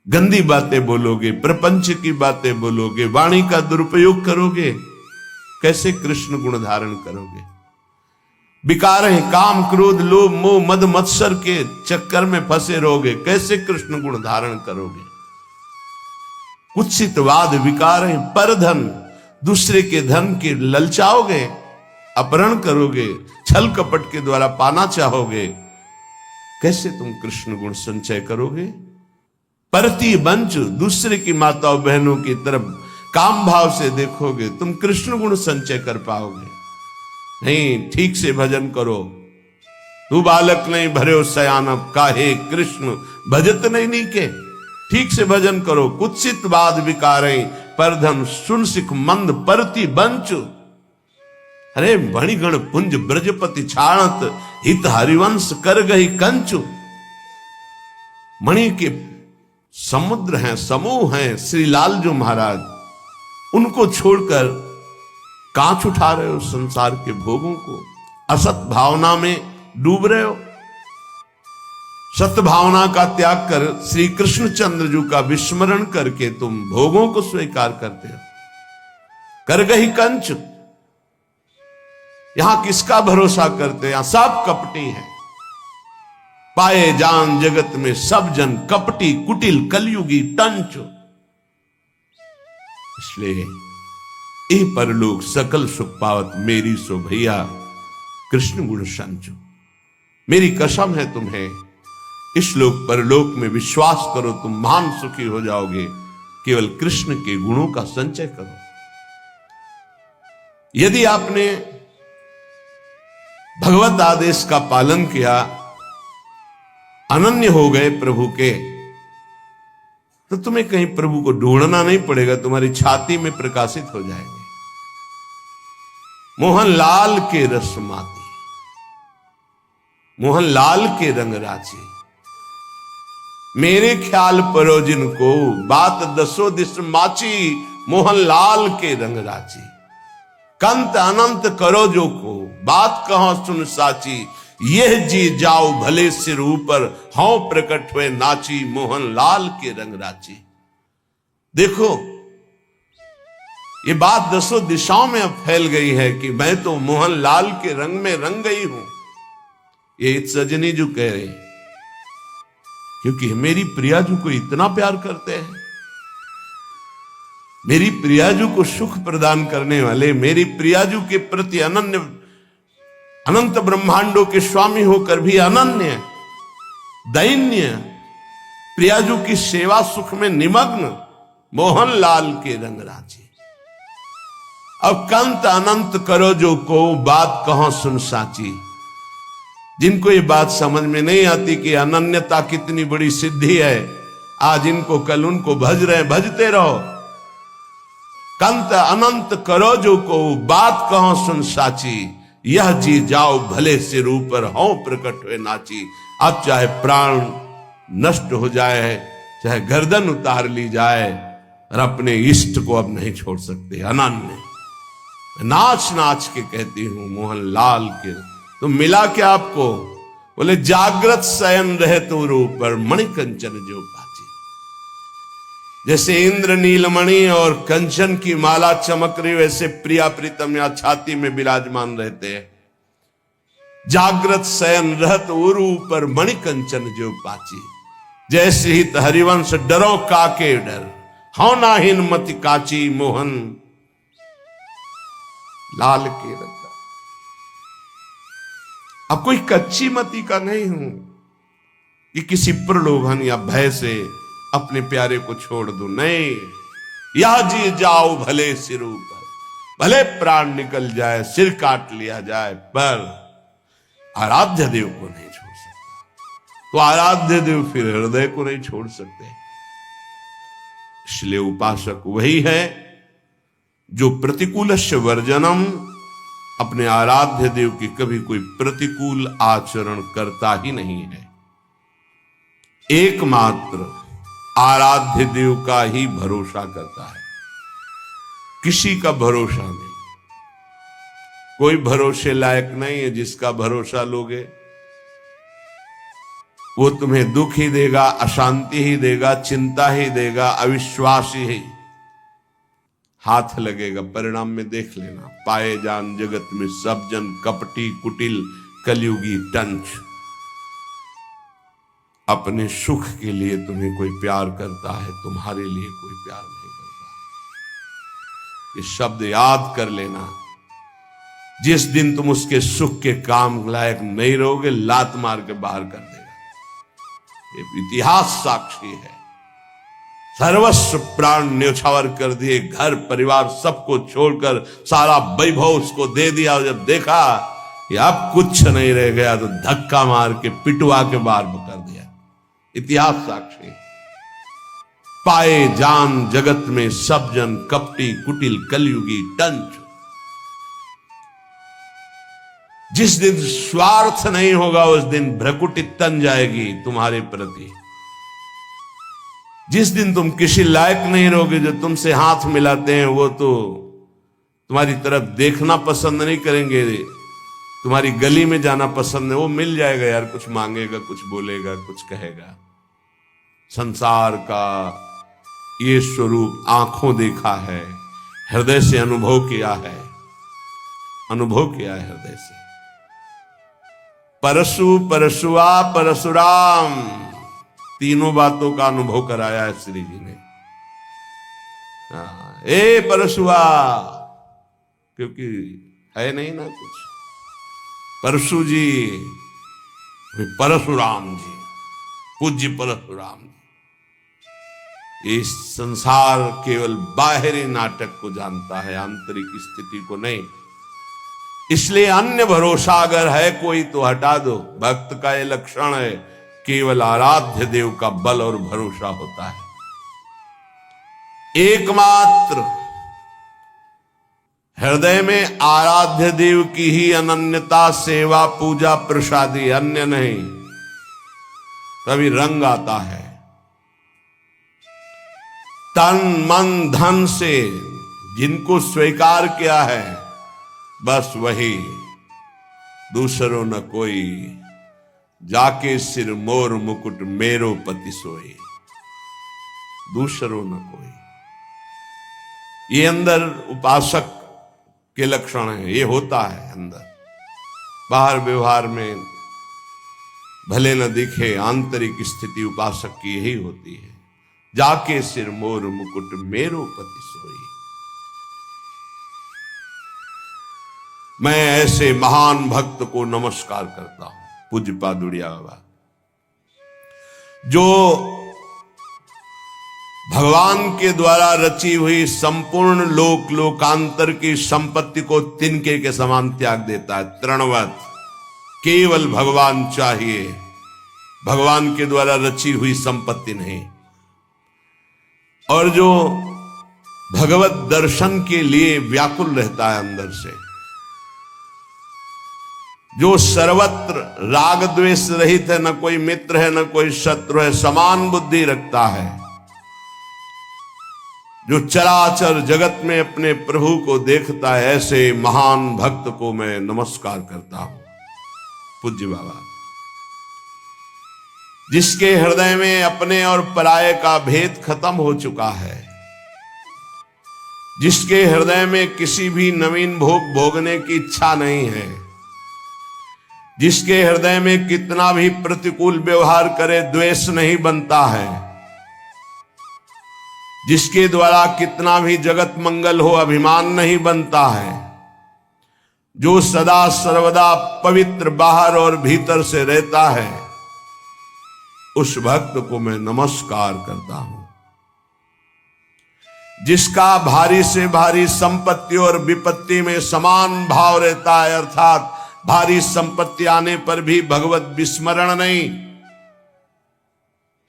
गंदी बातें बोलोगे, प्रपंच की बातें बोलोगे, वाणी का दुरुपयोग करोगे, कैसे कृष्ण गुण धारण करोगे? विकारें काम क्रोध लोभ मोह मद मत्सर के चक्कर में फंसे रहोगे, कैसे कृष्ण गुण धारण करोगे? कुत्सितवाद विकारें परधन, दूसरे के धन के ललचाओगे, अपहरण करोगे, छल कपट के द्वारा पाना चाहोगे, कैसे तुम कृष्ण गुण संचय करोगे? परती बंच, दूसरे की माताओं बहनों की तरफ काम भाव से देखोगे, तुम कृष्ण गुण संचय कर पाओगे नहीं। ठीक से भजन करो। तू बालक नहीं भरे सयानब, काहे कृष्ण भजत नहीं नीके। ठीक से भजन करो। कुत्सित वाद विकारें परधन, सुन सिख मंद परती बंच। अरे भणिगण पुंज ब्रजपति छाणत, हित हरिवंश कर गई कंचु। मणि के समुद्र हैं, समूह हैं श्री लालजू महाराज, उनको छोड़कर कांच उठा रहे हो संसार के भोगों को। असत भावना में डूब रहे हो। सत्य भावना का त्याग कर श्री कृष्णचंद्र जी का विस्मरण करके तुम भोगों को स्वीकार करते हो। कर गई कंच। यहां किसका भरोसा करते? यहां सब कपटी हैं। पाए जान जगत में सब जन कपटी, कुटिल कलयुगी टंच। इसलिए ए परलोक सकल सुख पावत, मेरी सो भैया कृष्ण गुण संचो। मेरी कसम है तुम्हें, इस लोक परलोक में विश्वास करो, तुम महान सुखी हो जाओगे। केवल कृष्ण के गुणों का संचय करो। यदि आपने भगवत आदेश का पालन किया, अनन्य हो गए प्रभु के, तो तुम्हें कहीं प्रभु को ढूंढना नहीं पड़ेगा, तुम्हारी छाती में प्रकाशित हो जाएंगे। मोहन लाल के रस माती, मोहन लाल के रंग राची। मेरे ख्याल परो जिनको, बात दसो दिस माची। मोहन लाल के रंग राची। कंत अनंत करो जो को, बात कहो सुन साची। यह जी जाओ भले सिर ऊपर, हौ प्रकट हुए नाची। मोहन लाल के रंग राची। देखो ये बात दसों दिशाओं में अब फैल गई है कि मैं तो मोहन लाल के रंग में रंग गई हूं। ये सजनी जो कह रहे हैं, क्योंकि मेरी प्रियाजू को इतना प्यार करते हैं। मेरी प्रियाजू को सुख प्रदान करने वाले, मेरी प्रियाजू के प्रति अनन्य, अनंत ब्रह्मांडों के स्वामी होकर भी अनन्य दैन्य, प्रियाजू की सेवा सुख में निमग्न मोहन लाल के रंग राजी। अब कंत अनंत करो जो को, बात कहो सुन साची। जिनको ये बात समझ में नहीं आती कि अनन्यता कितनी बड़ी सिद्धि है, आज इनको कल उनको भज रहे, भजते रहो। कंत अनंत करो जो को, बात कहो सुन साची। यह जी जाओ भले सिर ऊपर, हो प्रकट हुए नाची। अब चाहे प्राण नष्ट हो जाए, चाहे गर्दन उतार ली जाए, और अपने इष्ट को अब नहीं छोड़ सकते। अनन्य नाच नाच के कहती हूं मोहन लाल के। तो मिला क्या आपको? बोले जागृत शयन रहे तो ऊपर, मणिकंचन जो पाची। जैसे इंद्र नीलमणि और कंचन की माला चमक रही, वैसे प्रिया प्रीतम या छाती में विराजमान रहते हैं। जागृत शयन रहत उरु ऊपर, मणिकंचन जो पाची। जैसे ही हरिवंश डरो काके डर, हौ नाहिन मति काची। मोहन लाल के रंग। अब कोई कच्ची मति का नहीं हूं कि किसी प्रलोभन या भय से अपने प्यारे को छोड़ दूं। नहीं, यह जी जाओ भले सिर ऊपर, भले प्राण निकल जाए, सिर काट लिया जाए, पर आराध्य देव को नहीं छोड़ सकता। तो आराध्य देव फिर हृदय को नहीं छोड़ सकते। इसलिए उपासक वही है जो प्रतिकूलस्य वर्जनम, अपने आराध्य देव की कभी कोई प्रतिकूल आचरण करता ही नहीं है। एकमात्र आराध्य देव का ही भरोसा करता है, किसी का भरोसा नहीं। कोई भरोसे लायक नहीं है जिसका भरोसा लोगे। वो तुम्हें दुख ही देगा, अशांति ही देगा, चिंता ही देगा, अविश्वास ही हाथ लगेगा। परिणाम में देख लेना, पाए जान जगत में सब जन कपटी कुटिल कलयुगी टंच। अपने सुख के लिए तुम्हें कोई प्यार करता है, तुम्हारे लिए कोई प्यार नहीं करता। ये शब्द याद कर लेना। जिस दिन तुम उसके सुख के काम लायक नहीं रहोगे, लात मार के बाहर कर देगा। ये इतिहास साक्षी है। सर्वस्व प्राण न्यौछावर कर दिए, घर परिवार सबको छोड़कर सारा वैभव उसको दे दिया, और जब देखा कि अब कुछ नहीं रह गया तो धक्का मार के पिटवा के बाहर कर दिया। इतिहास साक्षी। पाए जान जगत में सब जन कपटी कुटिल कलयुगी टंच। जिस दिन स्वार्थ नहीं होगा उस दिन भ्रकुटी तन जाएगी तुम्हारे प्रति। जिस दिन तुम किसी लायक नहीं रहोगे, जो तुमसे हाथ मिलाते हैं वो तो तुम्हारी तरफ देखना पसंद नहीं करेंगे, तुम्हारी गली में जाना पसंद है। वो मिल जाएगा यार, कुछ मांगेगा, कुछ बोलेगा, कुछ कहेगा। संसार का ये स्वरूप आंखों देखा है, हृदय से अनुभव किया है, हृदय से। परशु परशुआ परशुराम, तीनों बातों का अनुभव कराया है श्री जी ने। ए परशुआ, क्योंकि है नहीं ना कुछ। परशु जी, परशुराम जी, पूज्य परशुराम जी। इस संसार केवल बाहरी नाटक को जानता है, आंतरिक स्थिति को नहीं। इसलिए अन्य भरोसा अगर है कोई तो हटा दो। भक्त का ये लक्षण है, केवल आराध्य देव का बल और भरोसा होता है। एकमात्र हृदय में आराध्य देव की ही अनन्यता, सेवा, पूजा, प्रसादी, अन्य नहीं। तभी रंग आता है। तन मन धन से जिनको स्वीकार किया है, बस वही, दूसरों न कोई। जाके सिर मोर मुकुट मेरो पति सोई, दूसरों न कोई। ये अंदर उपासक के लक्षण है, ये होता है अंदर। बाहर व्यवहार में भले न दिखे, आंतरिक स्थिति उपासक की यही होती है। जाके सिर मोर मुकुट मेरो पति सोई। मैं ऐसे महान भक्त को नमस्कार करता हूं, पूज्य पादुड़िया बाबा, जो भगवान के द्वारा रची हुई संपूर्ण लोक लोकांतर की संपत्ति को तिनके के समान त्याग देता है। तृणवत, केवल भगवान चाहिए, भगवान के द्वारा रची हुई संपत्ति नहीं। और जो भगवत दर्शन के लिए व्याकुल रहता है अंदर से, जो सर्वत्र राग द्वेष रहित है, न कोई मित्र है न कोई शत्रु है, समान बुद्धि रखता है, जो चराचर जगत में अपने प्रभु को देखता है, ऐसे महान भक्त को मैं नमस्कार करता हूं। पूज्य बाबा, जिसके हृदय में अपने और पराये का भेद खत्म हो चुका है, जिसके हृदय में किसी भी नवीन भोग भोगने की इच्छा नहीं है, जिसके हृदय में कितना भी प्रतिकूल व्यवहार करे द्वेष नहीं बनता है, जिसके द्वारा कितना भी जगत मंगल हो अभिमान नहीं बनता है, जो सदा सर्वदा पवित्र बाहर और भीतर से रहता है, उस भक्त को मैं नमस्कार करता हूं। जिसका भारी से भारी संपत्ति और विपत्ति में समान भाव रहता है, अर्थात भारी संपत्ति आने पर भी भगवत विस्मरण नहीं।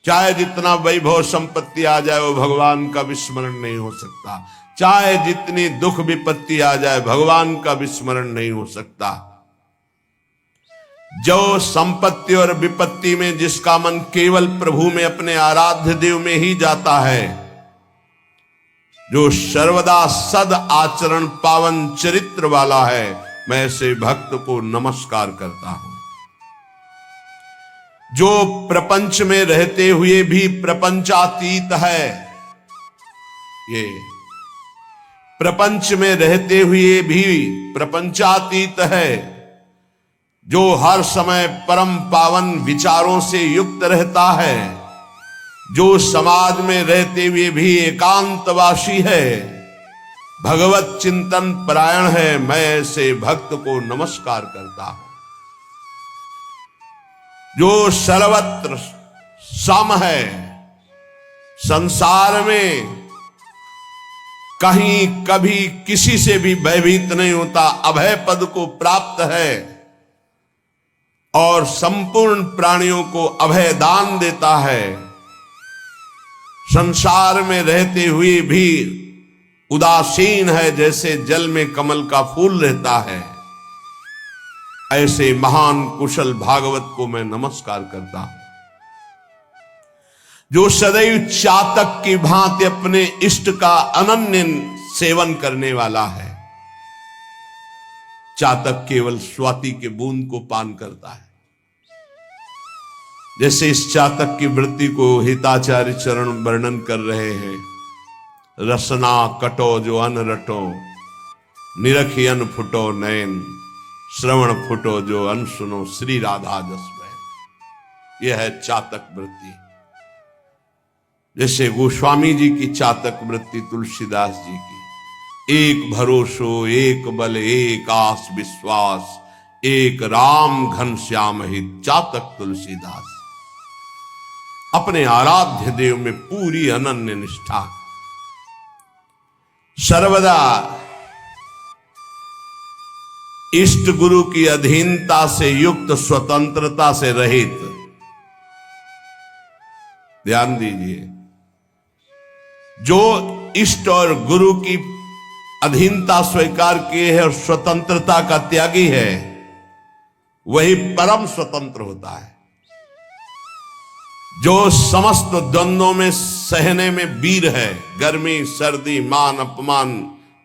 चाहे जितना वैभव संपत्ति आ जाए, वो भगवान का विस्मरण नहीं हो सकता। चाहे जितनी दुख विपत्ति आ जाए, भगवान का विस्मरण नहीं हो सकता। जो संपत्ति और विपत्ति में जिसका मन केवल प्रभु में, अपने आराध्य देव में ही जाता है, जो सर्वदा सद आचरण पावन चरित्र वाला है, मैं ऐसे भक्त को नमस्कार करता हूं। जो प्रपंच में रहते हुए भी प्रपंचातीत है, ये प्रपंच में रहते हुए भी प्रपंचातीत है, जो हर समय परम पावन विचारों से युक्त रहता है, जो समाज में रहते हुए भी एकांतवासी है, भगवत चिंतन परायण है, मैं ऐसे भक्त को नमस्कार करता हूं। जो सर्वत्र सम है, संसार में कहीं कभी किसी से भी भयभीत नहीं होता, अभय पद को प्राप्त है और संपूर्ण प्राणियों को अभय दान देता है, संसार में रहते हुए भी उदासीन है, जैसे जल में कमल का फूल रहता है, ऐसे महान कुशल भागवत को मैं नमस्कार करता हूं। जो सदैव चातक की भांति अपने इष्ट का अनन्य सेवन करने वाला है। चातक केवल स्वाति के बूंद को पान करता है। जैसे इस चातक की वृत्ति को हिताचार्य चरण वर्णन कर रहे हैं। रसना कटो जो अन रटो, निरखी अन फुटो नयन, श्रवण फुटो जो अन सुनो, श्री राधा जस में। यह है चातक वृत्ति। जैसे गोस्वामी जी की चातक वृत्ति तुलसीदास जी की, एक भरोसो एक बल एक आस विश्वास, एक राम घन श्याम हित, चातक तुलसीदास। अपने आराध्य देव में पूरी अनन्य निष्ठा, सर्वदा इष्ट गुरु की अधीनता से युक्त, स्वतंत्रता से रहित। ध्यान दीजिए, जो इष्ट और गुरु की अधीनता स्वीकार किए है और स्वतंत्रता का त्यागी है, वही परम स्वतंत्र होता है। जो समस्त द्वंद्वों में सहने में वीर है, गर्मी सर्दी मान अपमान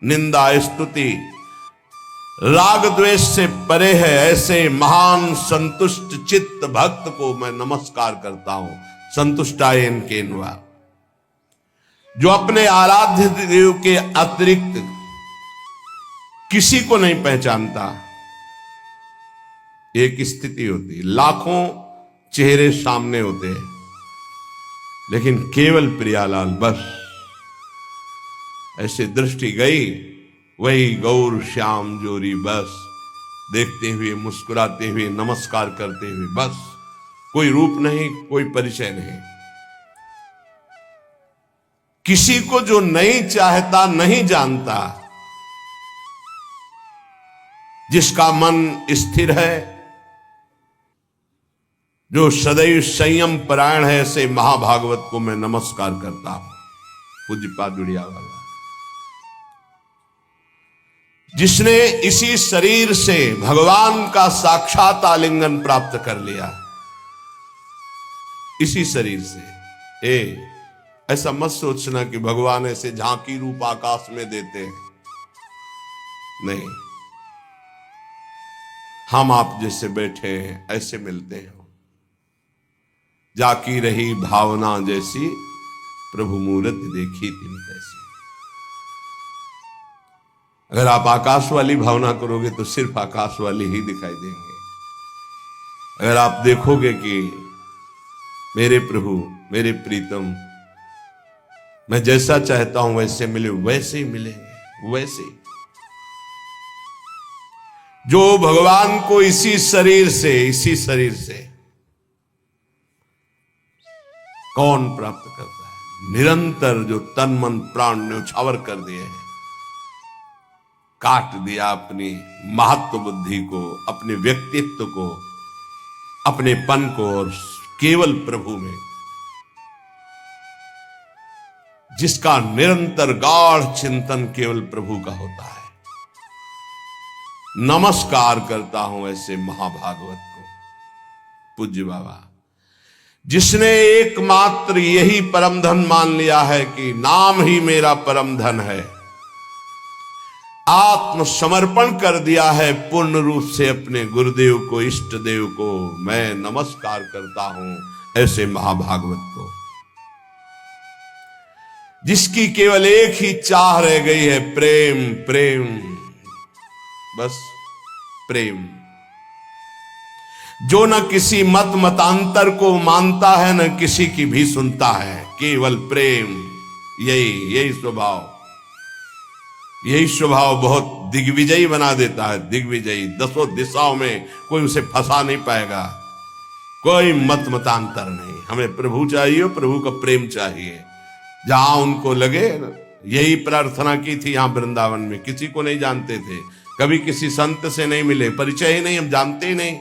निंदा स्तुति राग द्वेष से परे है, ऐसे महान संतुष्ट चित्त भक्त को मैं नमस्कार करता हूं। संतुष्टायन केनवा, जो अपने आराध्य देव के अतिरिक्त किसी को नहीं पहचानता। एक स्थिति होती, लाखों चेहरे सामने होते हैं, लेकिन केवल प्रियालाल बस। ऐसे दृष्टि गई, वही गौर श्याम जोरी बस, देखते हुए मुस्कुराते हुए नमस्कार करते हुए बस। कोई रूप नहीं, कोई परिचय नहीं। किसी को जो नहीं चाहता, नहीं जानता, जिसका मन स्थिर है, जो सदैव संयम परायण है, ऐसे महाभागवत को मैं नमस्कार करता हूं। पूज्यपाद जुड़िया वाला, जिसने इसी शरीर से भगवान का साक्षात आलिंगन प्राप्त कर लिया, इसी शरीर से। ऐसा मत सोचना कि भगवान ऐसे झांकी रूप आकाश में देते हैं, नहीं। हम आप जैसे बैठे हैं, ऐसे मिलते हैं। जाकी रही भावना जैसी, प्रभु मूरत देखी तिन तैसी। अगर आप आकाश वाली भावना करोगे तो सिर्फ आकाश वाली ही दिखाई देंगे। अगर आप देखोगे कि मेरे प्रभु मेरे प्रीतम, मैं जैसा चाहता हूं वैसे मिले, वैसे ही मिलेंगे, वैसे ही। जो भगवान को इसी शरीर से कौन प्राप्त करता है? निरंतर जो तन मन प्राण न्यौछावर कर दिए हैं, काट दिया अपनी महत्व बुद्धि को, अपने व्यक्तित्व को, अपने पन को, और केवल प्रभु में, जिसका निरंतर गाढ़ चिंतन केवल प्रभु का होता है। नमस्कार करता हूं ऐसे महाभागवत को। पूज्य बाबा, जिसने एकमात्र यही परम धन मान लिया है कि नाम ही मेरा परम धन है, आत्मसमर्पण कर दिया है पूर्ण रूप से अपने गुरुदेव को, इष्ट देव को। मैं नमस्कार करता हूं ऐसे महाभागवत को, जिसकी केवल एक ही चाह रह गई है, प्रेम प्रेम, बस प्रेम। जो न किसी मत मतांतर को मानता है, न किसी की भी सुनता है, केवल प्रेम। यही स्वभाव, यही स्वभाव बहुत दिग्विजयी बना देता है। दिग्विजयी, 10 दिशाओं में कोई उसे फंसा नहीं पाएगा। कोई मत मतांतर नहीं, हमें प्रभु चाहिए, प्रभु का प्रेम चाहिए। जहां उनको लगे, यही प्रार्थना की थी यहां वृंदावन में। किसी को नहीं जानते थे, कभी किसी संत से नहीं मिले, परिचय ही नहीं, हम जानते ही नहीं।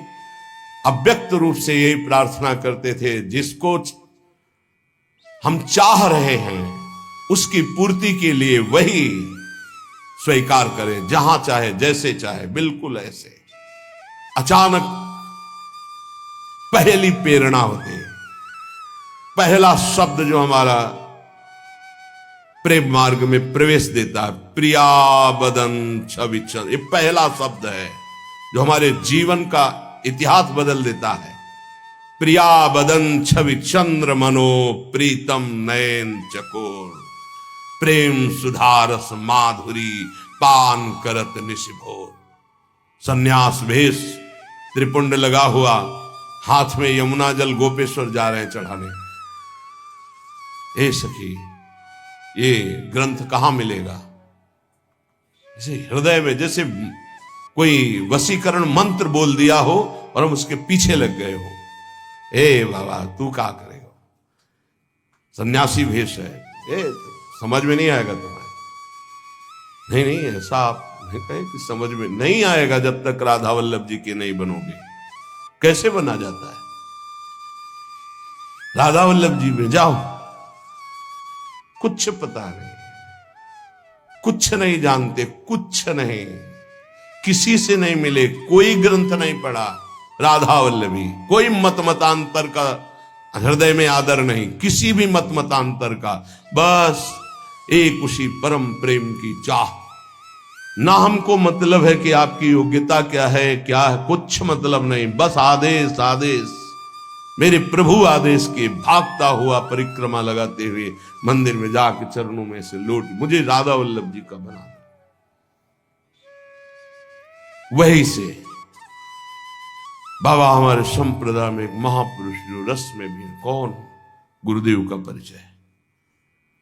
अव्यक्त रूप से यही प्रार्थना करते थे, जिसको हम चाह रहे हैं उसकी पूर्ति के लिए वही स्वीकार करें, जहां चाहे, जैसे चाहे, बिल्कुल ऐसे। अचानक पहली प्रेरणा होती है, पहला शब्द जो हमारा प्रेम मार्ग में प्रवेश देता है, प्रिया बदन छवि चंद्र, ये पहला शब्द है जो हमारे जीवन का इतिहास बदल देता है। प्रिया बदन छवि चंद्र मनो प्रीतम नयन चकोर, प्रेम सुधारस माधुरी पान करत निशिभोर। सन्यास भेष, त्रिपुंड लगा हुआ, हाथ में यमुना जल, गोपेश्वर जा रहे हैं चढ़ाने। ए सखी, ये ग्रंथ कहां मिलेगा? जैसे हृदय में जैसे कोई वशीकरण मंत्र बोल दिया हो और हम उसके पीछे लग गए हो। ए बाबा, तू क्या करेगा? सन्यासी भेष है, समझ में नहीं आएगा तुम्हें। नहीं, ऐसा आप नहीं कहें कि समझ में नहीं आएगा जब तक राधा वल्लभ जी के नहीं बनोगे। कैसे बना जाता है? राधा वल्लभ जी में जाओ, कुछ पता नहीं, कुछ नहीं जानते, कुछ नहीं, किसी से नहीं मिले, कोई ग्रंथ नहीं पढ़ा, राधा वल्लभी, कोई मत मतांतर का हृदय में आदर नहीं, किसी भी मत मतांतर का, बस एक उसी परम प्रेम की चाह। ना हमको मतलब है कि आपकी योग्यता क्या है, क्या है, कुछ मतलब नहीं, बस आदेश आदेश। मेरे प्रभु आदेश के भागता हुआ परिक्रमा लगाते हुए मंदिर में जाके चरणों में से लौट, मुझे राधा वल्लभ जी का बना दो। वही से बाबा हमारे संप्रदाय में एक महापुरुष जो रस में भी है, कौन? गुरुदेव का परिचय।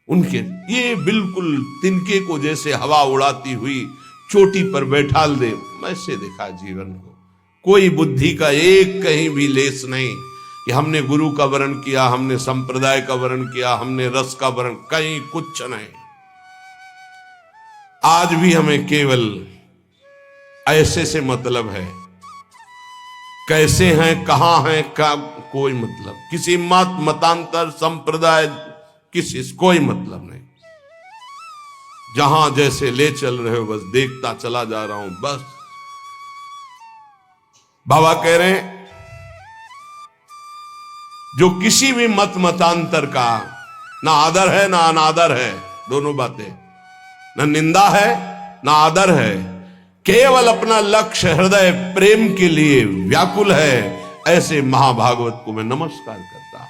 उनके ये बिल्कुल तिनके को जैसे हवा उड़ाती हुई चोटी पर बैठाल दे, वैसे देखा जीवन को। कोई बुद्धि का एक कहीं भी लेस नहीं कि हमने गुरु का वर्ण किया, हमने संप्रदाय का वर्ण किया, हमने रस का वर्ण, कहीं कुछ नहीं। आज भी हमें केवल ऐसे से मतलब है, कैसे हैं, कहां हैं, का कोई मतलब, किसी मत मतांतर संप्रदाय किसी से कोई मतलब नहीं। जहां जैसे ले चल रहे हो, बस देखता चला जा रहा हूं, बस। बाबा कह रहे हैं, जो किसी भी मत मतांतर का ना आदर है ना अनादर है, दोनों बातें, ना निंदा है ना आदर है, केवल अपना लक्ष्य हृदय प्रेम के लिए व्याकुल है, ऐसे महाभागवत को मैं नमस्कार करता हूं।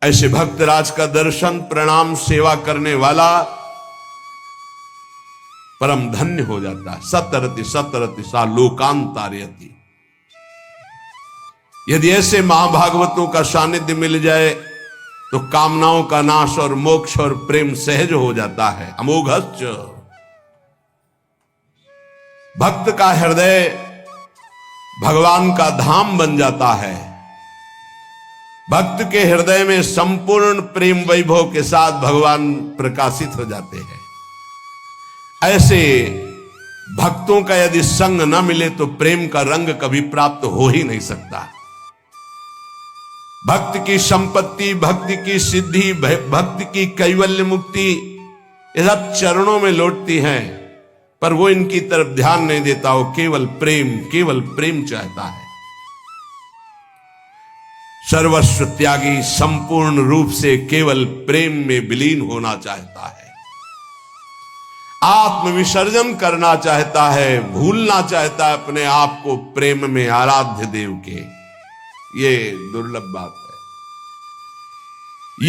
ऐसे भक्तराज का दर्शन, प्रणाम, सेवा करने वाला परम धन्य हो जाता है। सतरति सतरति सा लोकांतारयति। यदि ऐसे महाभागवतों का सानिध्य मिल जाए तो कामनाओं का नाश और मोक्ष और प्रेम सहज हो जाता है। अमोघश्च, भक्त का हृदय भगवान का धाम बन जाता है। भक्त के हृदय में संपूर्ण प्रेम वैभव के साथ भगवान प्रकाशित हो जाते हैं। ऐसे भक्तों का यदि संग न मिले तो प्रेम का रंग कभी प्राप्त हो ही नहीं सकता। भक्त की संपत्ति, भक्ति की सिद्धि, भक्ति की कैवल्य मुक्ति, ये सब चरणों में लौटती हैं, पर वो इनकी तरफ ध्यान नहीं देता। वो केवल प्रेम चाहता है। सर्वस्व त्यागी संपूर्ण रूप से केवल प्रेम में विलीन होना चाहता है। आत्म विसर्जन करना चाहता है, भूलना चाहता है अपने आप को प्रेम में आराध्य देव के। ये दुर्लभ बात है।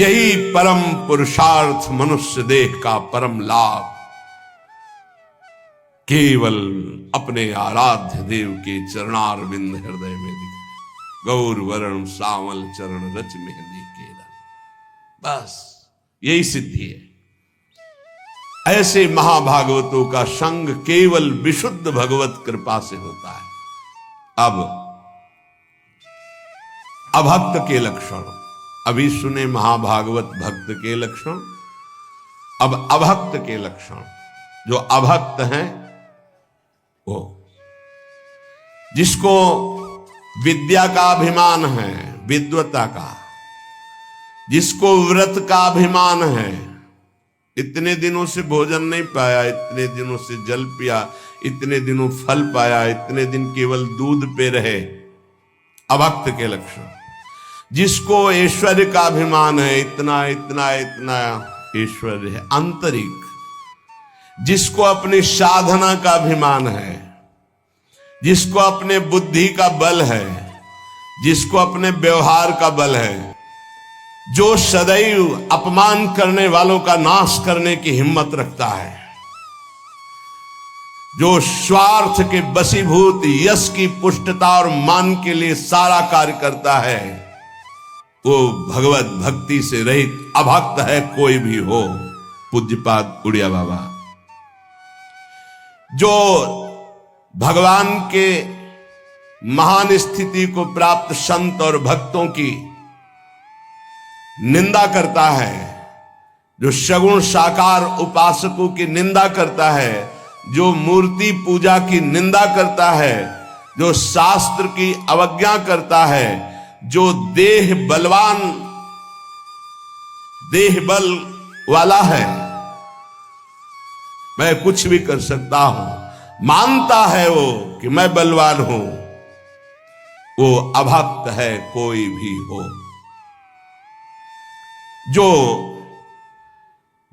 यही परम पुरुषार्थ मनुष्य देह का परम लाभ केवल अपने आराध्य देव के चरणारविंद हृदय में दिखा। गौर वरण सावल चरण रच मेहंदी केरन, बस यही सिद्धि है। ऐसे महाभागवतों का संग केवल विशुद्ध भगवत कृपा से होता है। अब अभक्त के लक्षण अभी सुने, महाभागवत भक्त के लक्षण। अब अभक्त के लक्षण। जो अभक्त हैं वो जिसको विद्या का अभिमान है, विद्वता का, जिसको व्रत का अभिमान है, इतने दिनों से भोजन नहीं पाया, इतने दिनों से जल पिया, इतने दिनों फल पाया, इतने दिन केवल दूध पे रहे, अभक्त के लक्षण। जिसको ऐश्वर्य का अभिमान है, इतना इतना इतना ऐश्वर्य है आंतरिक, जिसको अपनी साधना का अभिमान है, जिसको अपने बुद्धि का बल है, जिसको अपने व्यवहार का बल है, जो सदैव अपमान करने वालों का नाश करने की हिम्मत रखता है, जो स्वार्थ के वशीभूत यश की पुष्टता और मान के लिए सारा कार्य करता है, वो भगवत भक्ति से रहित अभक्त है कोई भी हो। पूज्यपाद उड़िया बाबा। जो भगवान के महान स्थिति को प्राप्त संत और भक्तों की निंदा करता है, जो सगुण साकार उपासकों की निंदा करता है, जो मूर्ति पूजा की निंदा करता है, जो शास्त्र की अवज्ञा करता है, जो देह बलवान, देह बल वाला है, मैं कुछ भी कर सकता हूं, मानता है वो कि मैं बलवान हूं, वो अभक्त है कोई भी हो। जो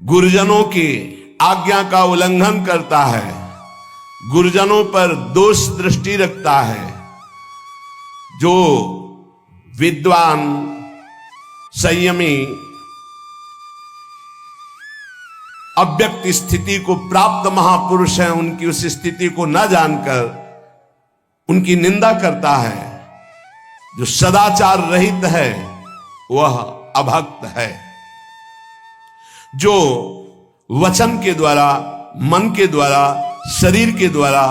गुरुजनों की आज्ञा का उल्लंघन करता है, गुरुजनों पर दोष दृष्टि रखता है, जो विद्वान संयमी अव्यक्त स्थिति को प्राप्त महापुरुष हैं, उनकी उस स्थिति को न जानकर उनकी निंदा करता है, जो सदाचार रहित है, वह अभक्त है। जो वचन के द्वारा, मन के द्वारा, शरीर के द्वारा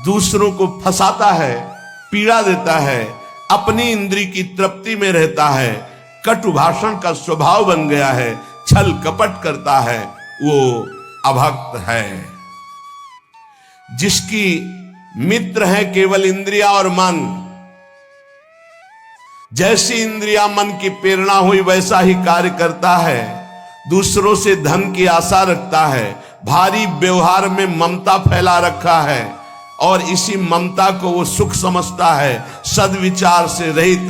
दूसरों को फंसाता है, पीड़ा देता है, अपनी इंद्री की तृप्ति में रहता है, कटु भाषण का स्वभाव बन गया है, छल कपट करता है, वो अभक्त है। जिसकी मित्र है केवल इंद्रिया और मन, जैसी इंद्रिया मन की प्रेरणा हुई वैसा ही कार्य करता है, दूसरों से धन की आशा रखता है, भारी व्यवहार में ममता फैला रखा है और इसी ममता को वो सुख समझता है। सद्विचार से रहित,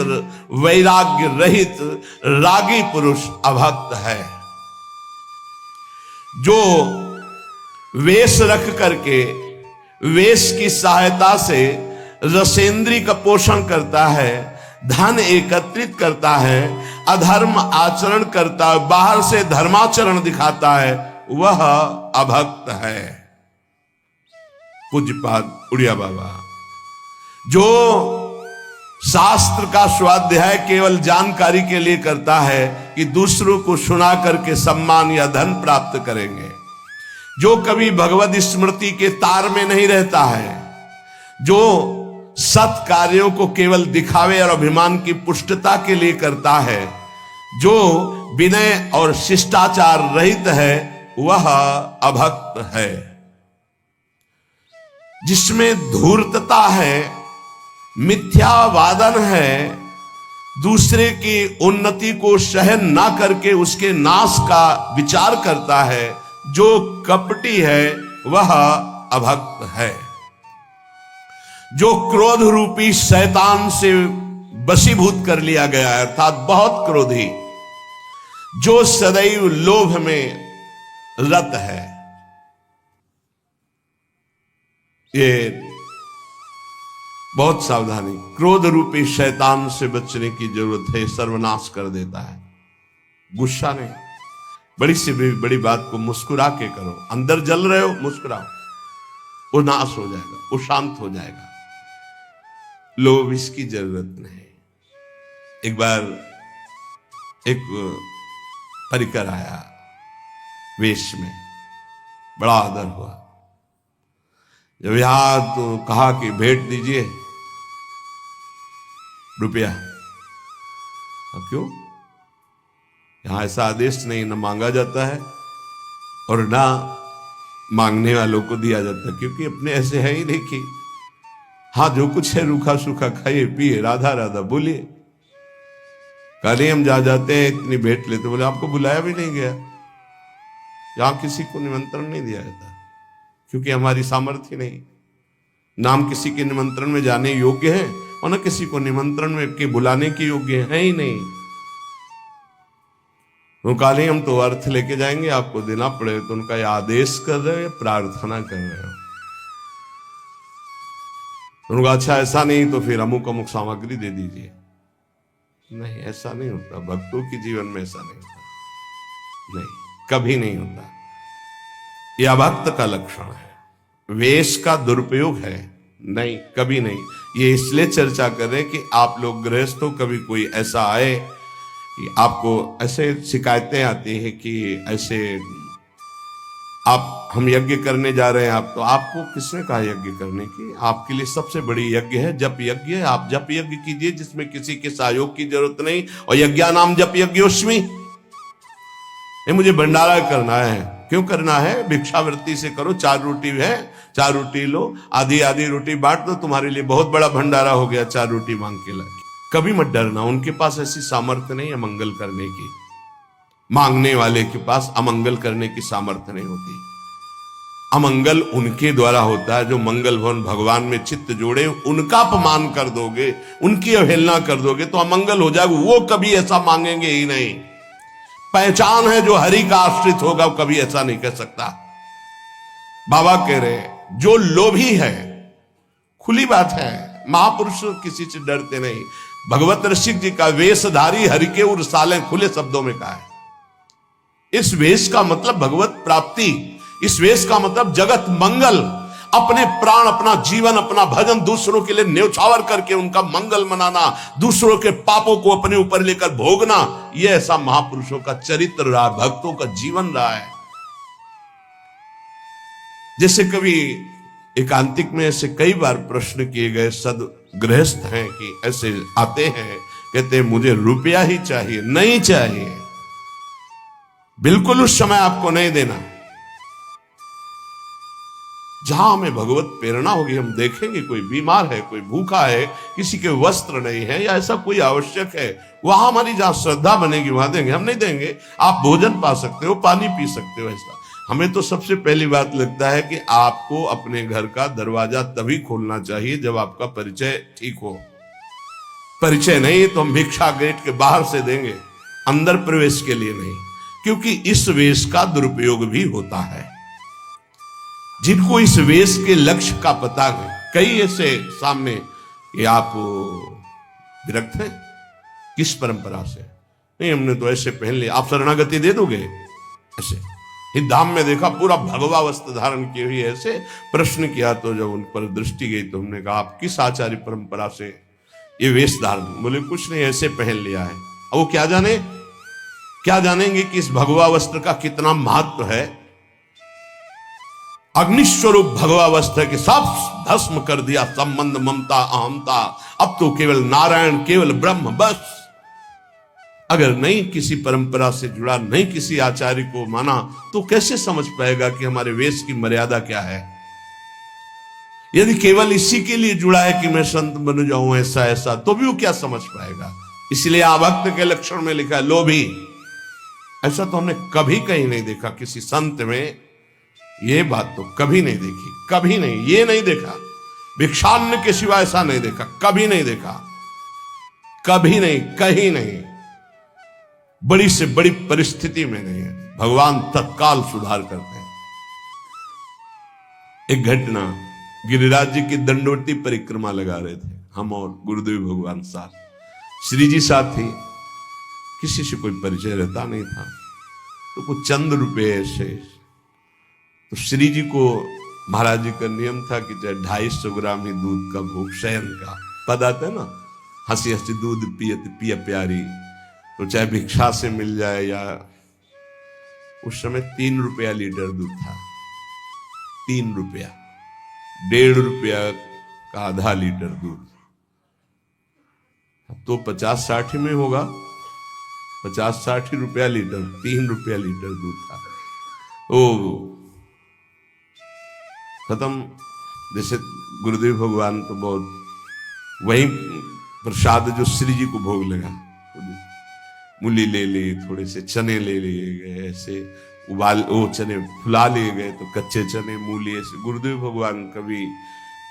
वैराग्य रहित रागी पुरुष अभक्त है। जो वेश रख करके, वेश की सहायता से रसेंद्री का पोषण करता है, धन एकत्रित करता है, अधर्म आचरण करता है, बाहर से धर्माचरण दिखाता है, वह अभक्त है। पूज्यपाद उड़िया बाबा। जो शास्त्र का स्वाध्याय केवल जानकारी के लिए करता है कि दूसरों को सुना करके सम्मान या धन प्राप्त करेंगे, जो कभी भगवत स्मृति के तार में नहीं रहता है, जो सत कार्यों को केवल दिखावे और अभिमान की पुष्टता के लिए करता है, जो विनय और शिष्टाचार रहित है, वह अभक्त है। जिसमें धूर्तता है, मिथ्यावादन है, दूसरे की उन्नति को सहन ना करके उसके नाश का विचार करता है, जो कपटी है, वह अभक्त है। जो क्रोध रूपी शैतान से वशीभूत कर लिया गया है, अर्थात बहुत क्रोधी, जो सदैव लोभ में रत है, ये बहुत सावधानी, क्रोध रूपी शैतान से बचने की जरूरत है, सर्वनाश कर देता है। गुस्सा नहीं, बड़ी से बड़ी बात को मुस्कुरा के करो। अंदर जल रहे हो, मुस्कुराओ, वो नाश हो जाएगा, वो शांत हो जाएगा। लोभ इसकी जरूरत नहीं। एक बार एक परिकर आया वेश में, बड़ा आदर हुआ। जब यहां तो कहा कि भेंट दीजिए रुपया। अब क्यों? यहां ऐसा आदेश नहीं, न मांगा जाता है और ना मांगने वालों को दिया जाता है, क्योंकि अपने ऐसे है ही नहीं कि हाँ जो कुछ है रूखा सूखा खाइए पिए, राधा राधा बोलिए। कल हम जा जाते हैं इतनी भेंट लेते, बोले आपको बुलाया भी नहीं गया। यहां किसी को निमंत्रण नहीं दिया जाता, क्योंकि हमारी सामर्थ्य नहीं। नाम किसी के निमंत्रण में जाने योग्य है और न किसी को निमंत्रण में के बुलाने के योग्य है ही नहीं। तो काले हम तो अर्थ लेके जाएंगे, आपको देना पड़े, तो उनका ये आदेश कर रहे हो या प्रार्थना कर रहे हो? उनका अच्छा ऐसा नहीं तो फिर अमुक अमुक सामग्री दे दीजिए। नहीं, ऐसा नहीं होता। भक्तों के जीवन में ऐसा नहीं होता, नहीं, कभी नहीं होता। यह अभक्त का लक्षण है, वेश का दुरुपयोग है, नहीं, कभी नहीं। ये इसलिए चर्चा कर रहे हैं कि आप लोग गृहस्थ हो, कभी कोई ऐसा आए कि आपको ऐसे शिकायतें आती है कि ऐसे आप हम यज्ञ करने जा रहे हैं, आप तो आपको किसने कहा यज्ञ करने की? आपके लिए सबसे बड़ी यज्ञ है जप यज्ञ है। आप जप यज्ञ कीजिए जिसमें किसी के सहयोग की जरूरत नहीं। और यज्ञा नाम जप यज्ञोस्मि, ये मुझे भंडारा करना है। क्यों करना है? भिक्षावृत्ति से करो। 4 रोटी है, 4 रोटी लो, आधी आधी रोटी बांट दो, तुम्हारे लिए बहुत बड़ा भंडारा हो गया। 4 रोटी मांग के ला। कभी मत डरना, उनके पास ऐसी सामर्थ्य नहीं है मंगल करने की। मांगने वाले के पास अमंगल करने की सामर्थ्य नहीं होती। अमंगल उनके द्वारा होता है जो मंगल भवन भगवान में चित्त जोड़े। उनका अपमान कर दोगे, उनकी अवहेलना कर दोगे तो अमंगल हो जाएगा। वो कभी ऐसा मांगेंगे ही नहीं। पहचान है जो हरि का आश्रित होगा वो कभी ऐसा नहीं कह सकता। बाबा कह रहे जो लोभी है, खुली बात है, महापुरुष किसी से डरते नहीं। भगवत ऋषिक जी का वेशधारी हरि के उर साले, खुले शब्दों में कहा है। इस वेश का मतलब भगवत प्राप्ति, इस वेश का मतलब जगत मंगल। अपने प्राण, अपना जीवन, अपना भजन दूसरों के लिए न्यौछावर करके उनका मंगल मनाना, दूसरों के पापों को अपने ऊपर लेकर भोगना, यह ऐसा महापुरुषों का चरित्र रहा, भक्तों का जीवन रहा है। जैसे कभी एकांतिक में ऐसे कई बार प्रश्न किए गए, सद गृहस्थ हैं कि ऐसे आते हैं, कहते हैं मुझे रुपया ही चाहिए। नहीं चाहिए, बिल्कुल उस समय आपको नहीं देना। जहां हमें भगवत प्रेरणा होगी, हम देखेंगे कोई बीमार है, कोई भूखा है, किसी के वस्त्र नहीं है या ऐसा कोई आवश्यक है, वहां हमारी जहां श्रद्धा बनेगी वहां देंगे। हम नहीं देंगे। आप भोजन पा सकते हो, पानी पी सकते हो। ऐसा हमें तो सबसे पहली बात लगता है कि आपको अपने घर का दरवाजा तभी खोलना चाहिए जब आपका परिचय ठीक हो। परिचय नहीं तो हम भिक्षा गेट के बाहर से देंगे, अंदर प्रवेश के लिए नहीं, क्योंकि इस वेश का दुरुपयोग भी होता है। जिनको इस वेश के लक्ष्य का पता है, कई ऐसे सामने ये आप विरक्त हैं किस परंपरा से? नहीं, हमने तो ऐसे पहन लिया। आप शरणागति दे दोगे? ऐसे ही धाम में देखा पूरा भगवा वस्त्र धारण किए हुए ऐसे। प्रश्न किया तो जब उन पर दृष्टि गई तो हमने कहा आप किस आचार्य परंपरा से ये वेश धारण? बोले कुछ नहीं, ऐसे पहन लिया है। अब वो क्या जाने, क्या जानेंगे कि इस भगवा वस्त्र का कितना महत्व है। अग्निस्वरूप भगवा वस्त्र के सब भस्म कर दिया, संबंध, ममता, अहमता। अब तो केवल नारायण, केवल ब्रह्म, बस। अगर नहीं किसी परंपरा से जुड़ा, नहीं किसी आचार्य को माना, तो कैसे समझ पाएगा कि हमारे वेश की मर्यादा क्या है? यदि केवल इसी के लिए जुड़ा है कि मैं संत बन जाऊं ऐसा ऐसा, तो भी वो क्या समझ पाएगा? इसलिए आभक्त के लक्षण में लिखा है लोभी। ऐसा तो हमने कभी कहीं नहीं देखा किसी संत में। ये बात तो कभी नहीं देखी, कभी नहीं, ये नहीं देखा। भिक्षान्न के सिवा ऐसा नहीं देखा, कभी नहीं देखा, कभी नहीं, कहीं नहीं। बड़ी से बड़ी परिस्थिति में नहीं है, भगवान तत्काल सुधार करते हैं। एक घटना गिरिराज जी की दंडवती परिक्रमा लगा रहे थे हम और गुरुदेव भगवान साथ। श्री जी साथ थे, किसी से कोई परिचय रहता नहीं था, तो कुछ चंद रुपए ऐसे। तो श्री जी को महाराज जी का नियम था कि चाहे 250 ग्राम ही दूध का भोग, शयन का पद आता है ना, हंसी हंसी दूध पियत पिया प्यारी, तो चाहे भिक्षा से मिल जाए या, उस समय 3 रुपया लीटर दूध था, 3 रुपया, 1.5 रुपया का आधा लीटर दूध। तो 50-60 में होगा, 50-60 रुपया लीटर, 3 रुपया लीटर दूध था। ओ खत्म। जैसे गुरुदेव भगवान तो बहुत, वही प्रसाद जो श्री जी को भोग लगा, मूली ले ली, थोड़े से चने ले लिए गए, ऐसे उबाल, वो चने फुला लिए गए, तो कच्चे चने मूली ऐसे। गुरुदेव भगवान कभी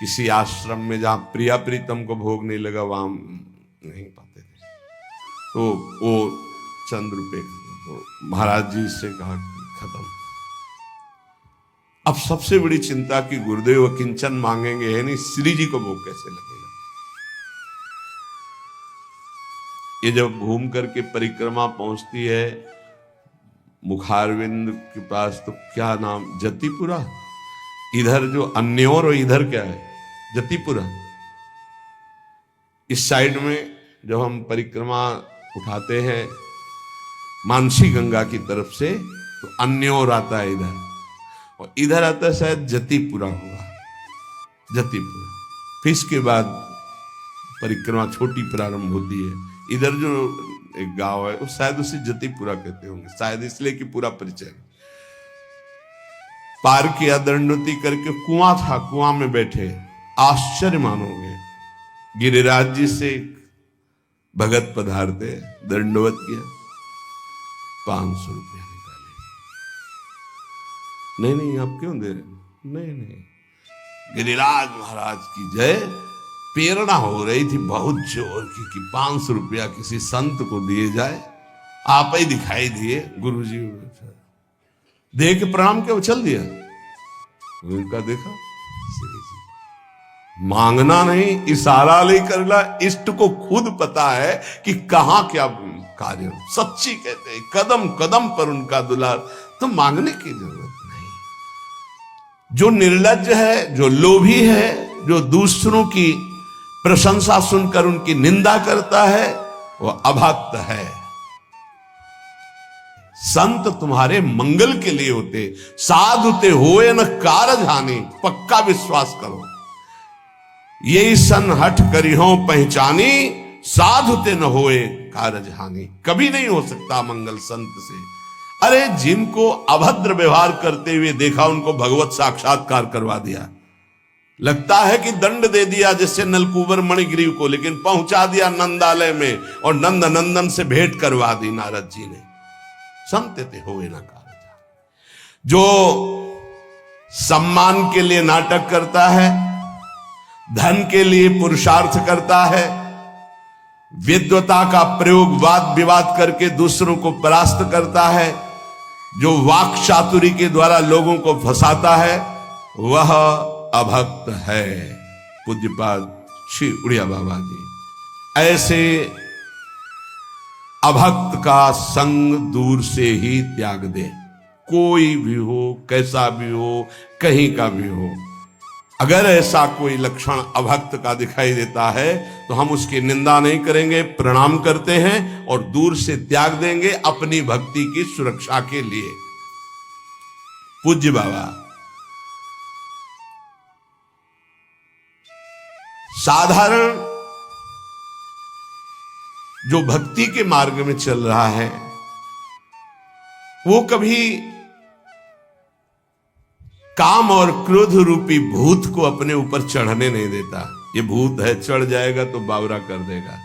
किसी आश्रम में जहां प्रिया प्रीतम को भोग नहीं लगा वहां नहीं पाते थे, तो वो चंद रुपए, तो महाराज जी से कहा खत्म। अब सबसे बड़ी चिंता कि गुरुदेव किंचन मांगेंगे है नहीं, श्री जी को भोग कैसे लगेगा। ये जब घूम करके परिक्रमा पहुंचती है मुखारविंद के पास, तो क्या नाम, जतिपुरा, इधर जो अन्योर और इधर क्या है, जतिपुरा। इस साइड में जब हम परिक्रमा उठाते हैं मानसी गंगा की तरफ से, तो अन्योर आता है इधर, और इधर आता है शायद जतिपुरा होगा, जतिपुरा। फिर इसके बाद परिक्रमा छोटी प्रारंभ होती है। इधर जो एक गांव है वो शायद उसे जतिपुरा कहते होंगे, शायद इसलिए कि पूरा परिचय। पार किया दंडवती करके, कुआं था, कुआं में बैठे, आश्चर्य मानोगे, गिरिराज जी से भगत पधारते, दंडवत किया, 500 रुपया निकाले। नहीं आप क्यों दे रहे? नहीं, गिरिराज महाराज की जय। प्रेरणा हो रही थी बहुत जोर की कि 500 रुपया किसी संत को दिए जाए। आप ही दिखाई दिए, गुरुजी दे के प्रणाम के उछल दिया। उनका देखा, मांगना नहीं, इशारा ले करना। इष्ट को खुद पता है कि कहां क्या कार्य, सच्ची कहते हैं, कदम कदम पर उनका दुलार, तो मांगने की जरूरत नहीं। जो निर्लज्ज है, जो लोभी है, जो दूसरों की प्रशंसा सुनकर उनकी निंदा करता है, वो अभक्त है। संत तुम्हारे मंगल के लिए होते, साधुते होए न कारज हानि, पक्का विश्वास करो। यही सन हठ करिहो पहचानी, साधुते न होए कारज हानि। कभी नहीं हो सकता मंगल संत से। अरे जिनको अभद्र व्यवहार करते हुए देखा, उनको भगवत साक्षात्कार करवा दिया। लगता है कि दंड दे दिया जैसे नलकुबर मणिग्रीव को, लेकिन पहुंचा दिया नंदालय में और नंद नंदन से भेंट करवा दी नारद जी ने। संत होए ना कारज। जो सम्मान के लिए नाटक करता है, धन के लिए पुरुषार्थ करता है, विद्वता का प्रयोग वाद विवाद करके दूसरों को परास्त करता है, जो वाक चातुरी के द्वारा लोगों को फंसाता है, वह अभक्त है। पूज्यपाद श्री उड़िया बाबा जी ऐसे अभक्त का संग दूर से ही त्याग दे। कोई भी हो, कैसा भी हो, कहीं का भी हो, अगर ऐसा कोई लक्षण अभक्त का दिखाई देता है तो हम उसकी निंदा नहीं करेंगे, प्रणाम करते हैं और दूर से त्याग देंगे अपनी भक्ति की सुरक्षा के लिए। पूज्य बाबा साधारण जो भक्ति के मार्ग में चल रहा है, वो कभी काम और क्रोध रूपी भूत को अपने ऊपर चढ़ने नहीं देता। ये भूत है, चढ़ जाएगा तो बावरा कर देगा।